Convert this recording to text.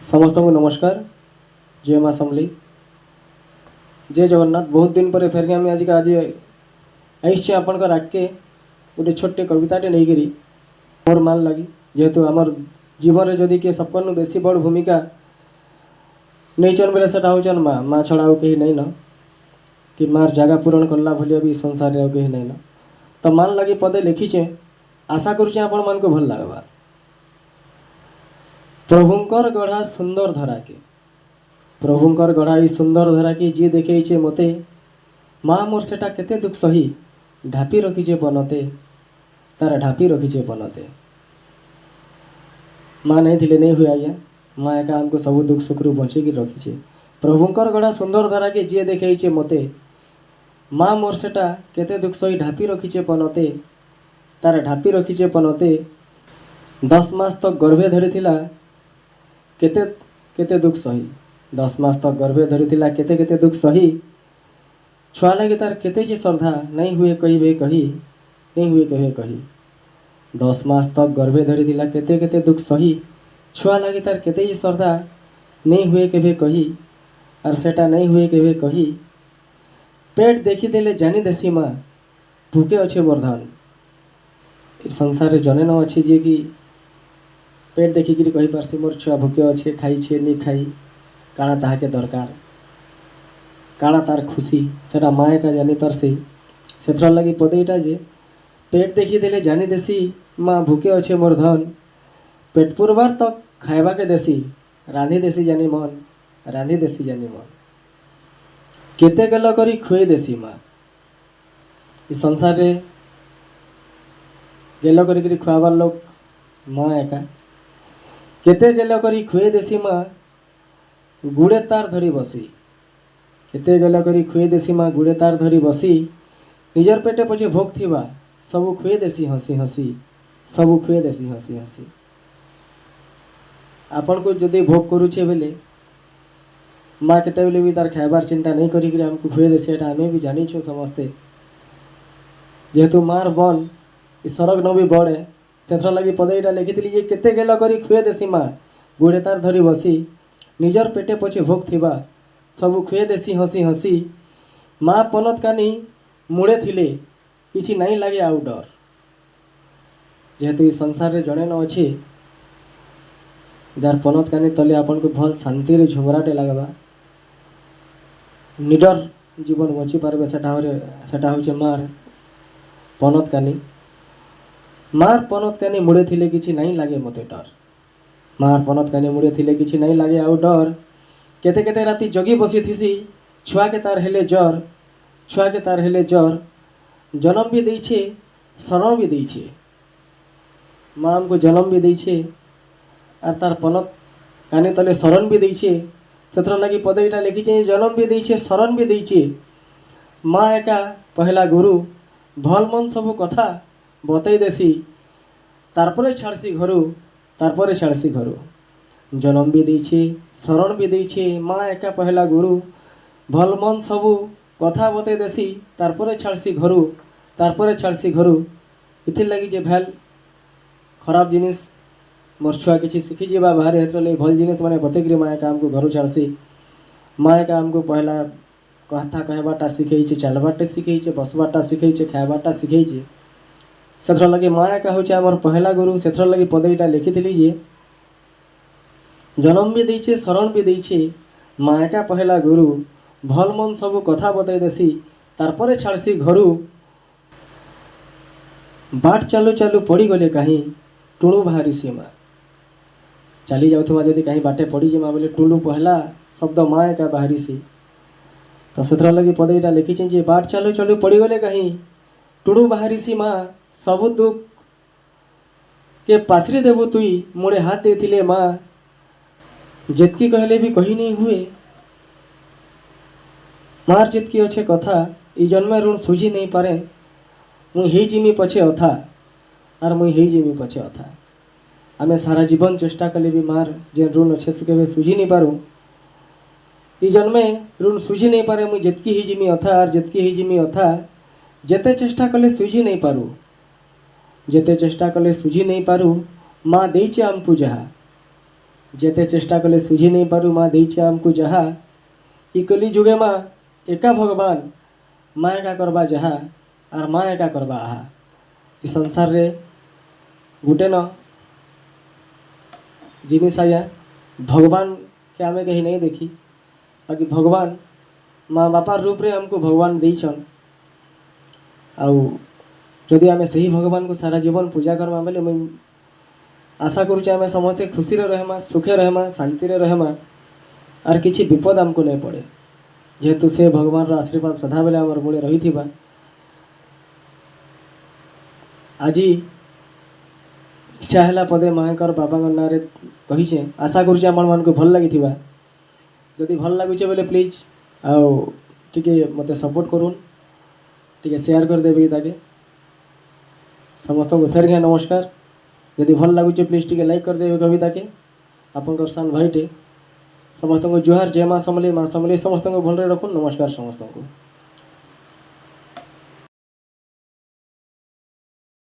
समस्त को नमस्कार। जय माँ समली, जय जगन्नाथ। बहुत दिन पर फेर आम आज आई आपंकर आगे गोटे छोटे कविताटे नहीं करी मोर मान लगी जेहेतु आमर जीवन में जदि किए सबकन बेसी बड़ भूमिका नहीं चन बेले सेटा होचन माँ। माँ छड़ा आउ कहीं नहीं न कि मार जगह पूरण करला भलिया भी संसार आउ कहीं नहीं न। तो मान लगी पदे लिखीचे, आशा करुचे आपण मान को भल लगवा। प्रभुंकर गढ़ा सुंदर धरा के, प्रभुंकर गढ़ा ई सुंदर धरा के जी देखे मते, माँ मोर सेटा केते दुख सही ढापी रखीचे पनते, तार ढापी रखीचे पनते। माँ नहीं थिले नहीं हुए आज्ञा, माँ एका आमको सब दुख सुख बचेकी रखीचे। प्रभुंकर गढ़ा सुंदर धरा के जी देखे मते, माँ मोर सेटा केते दुख सही ढापी रखीचे पनते, तार ढापी रखीचे पनते। 10 मास तक गर्भे धरी केते केते दुख सही, 10 मास तक गर्भे धरी केते केते दुख सही। छुआ लगे तार केते जे श्रद्धा नहीं हुए कही कही, नहीं हुए कहे कही। 10 मास तक गर्भे धरी केते केते दुख सही। छुआ लगे तार केते जे श्रद्धा नहीं हुए केवे कही, और सेटा नहीं हुए केवे कही। पेट देखी देले जानी देसी माँ भूखे अच्छे वर्धन। संसार जने न अच्छे जे कि पेट देखिकी कही पारसी मोर छुआ भूखे अच्छे, खाई छे नहीं खाई, काଣା ताहाके दरकार, काଣା तार खुशी सेटा माए का जानी पारसी। से लगी पदेटा जे पेट देखी देले जानी देसी माँ भूखे अच्छे मोर धन। पेट पुरबार तक खाइबा के देसी, रांधी देसी जानी मन, रांधी देसी जानी मन। केते गल करी खुए देसी माँ। इस संसार रे गेल करी खुआबार लोग माँ एका। केते गेल करी खुए देसी माँ गुड़े तार धरी बसी, केते गेल करी खुए देसी माँ गुड़े तार धरी बसी। निजर पेटे पछे भोग थिबा सबू खुए देसी हसी हसी, सबू खुए देसी हसी हसी। आपण को जदि भोग करुछे बेले माँ केते बेले भी तार खाइबार चिंता नहीं करी हमको खुए देसी, एटा आमे भी जानी छो समस्ते। जेहेतु मार बल सरग न भी बड़े से लगी पदेटा लिखी जे केते गेल करी खुए देसी माँ गुड़े तार धरी बसी। निजर पेटे पछे भोग थिबा सबू खुए देसी हसी हसी। माँ पनत कानी मुड़े थिले किछि नहीं लगे आउ डर। जेहेतु संसार रे जड़े न अच्छे जार पनत कानी तले आपन को भल शांति रे झुमराटे लगवा, निडर जीवन बची पारबे सेटा होचे मार पनत कानी। मार पनत कानी मुड़े थिले किछि नहीं लागे मते डर, मार पनत कानी मुड़े थिले किछि नहीं लागे आउ डर। केते केते राती जगी बसी थिसी छुआ के तार हेले जर, छुआ के तार हेले जर। जन्म भी देइछे शरण भी देइछे, माँ हमको जन्म भी देइछे और तार पनत कानी तले शरण भी देइछे। सेथर लगी पदेटा लिखीचे जन्म भी देइछे शरण भी देइछे। माँ एका पहला गुरु भल मन सब कथा बतई देसी, तारपरे छाड़सी घरु, तारपरे छाड़सी घरु। जन्म भी देइछे शरण भी देइछे माँ एका पहला गुरु, भल मन सबू कथा बतई देसी, तारपरे छाड़सी घरु, तारपरे छाड़सी घरु। इथिर लगी जे भैल खराब जिनिस मोर छुआ किछि शिखी जीवा बाहर हेतर लगी भल जिनिस माने बतेकरी माँ एका हमको घरु छाड़सी। माँ एका हमको पहला कथा कहबाटा शिखेइछे, चलबाटा शिखेइछे, बसबाटा शिखेइछे, खाइबाटा शिखेइछे। सेथर लगी माँ एका होचे हमर पहला गुरु। सेथर लगी पदेटा लिखिथिली जे जन्म भी देइछे शरण भी देइछे माँ एका पहला गुरु, भल मन सबू कथा बतई देसी, तारपरे छाड़सी घरु। बाट चालू चालू पड़ी गले कहीं टुणु बाहरी सी माँ। चली जाऊथुमा जदि कहीं बाटे पड़ी जिमा बोले टुणु पहला शब्द माँ एका बाहरी सी। तो सेथर लगी पदेटा लिखीचे जे बाट चालू चालू पड़ी गले कहीं टुणु बाहरी सी माँ, सबु दुख के पासरी देबू तुई मुड़े हाथ देथिले माँ। जेतकी कहले भी कही नहीं हुए, मार जेतकी अच्छे कथा ई जन्म ऋण सुझी नहीं पारे। मुई ही जिमी पछे अथा, और मुई ही जिमी पछे अथा। आमे सारा जीवन चेष्टा कले भी मार जे ऋण अच्छे से केवे सुझी नहीं पारू। ई जन्मे ऋण सुझी नहीं पारे, मुई जेतकी ही जिमी अथा, और जेतकी ही जिमी अथा। जेते चेष्टा कले सुझी नहीं पारू, जेते चेष्टा कले सुझी नहीं पारू। माँ देइछे आमकु जहा, जेते चेष्टा कले सुझी नहीं पारू माँ देइछे आमको जहा ई कली जुगे माँ एका भगवान माँ एका करबा जहा और माँ एका करबा आहा ई संसार रे गुटे न जिनिस आया भगवान के आमे कहीं नहीं देखी बाकी भगवान माँ बापार रूप रे हमको भगवान देइछन आउ जदि आमे सही भगवान को सारा जीवन पूजा करमा बेले मुई आशा करुचे आमे समस्ते खुशी रे रहमा सुखे रहमा शांति रे रहमा आर किछि विपद हमको नहीं पड़े जेहेतु से भगवान रो आशीर्वाद सदा बेले हमर मुळे रहिथिबा आजी इच्छा है पदे माँकर बाबा ना कहीचे आशा करुचे आपण मान को भल लगी जदि भल लगुचे बोले प्लीज आओ टिके मते सपोर्ट करूँ टिके शेयर कर देबे ताके समस्त को फेर घे नमस्कार जदि भल लगुचे प्लीज टिके लाइक कर देबे कविता के आपन सान भाईटे समस्त को जुहार जय माँ समली समस्त को भल रखुन नमस्कार समस्त को।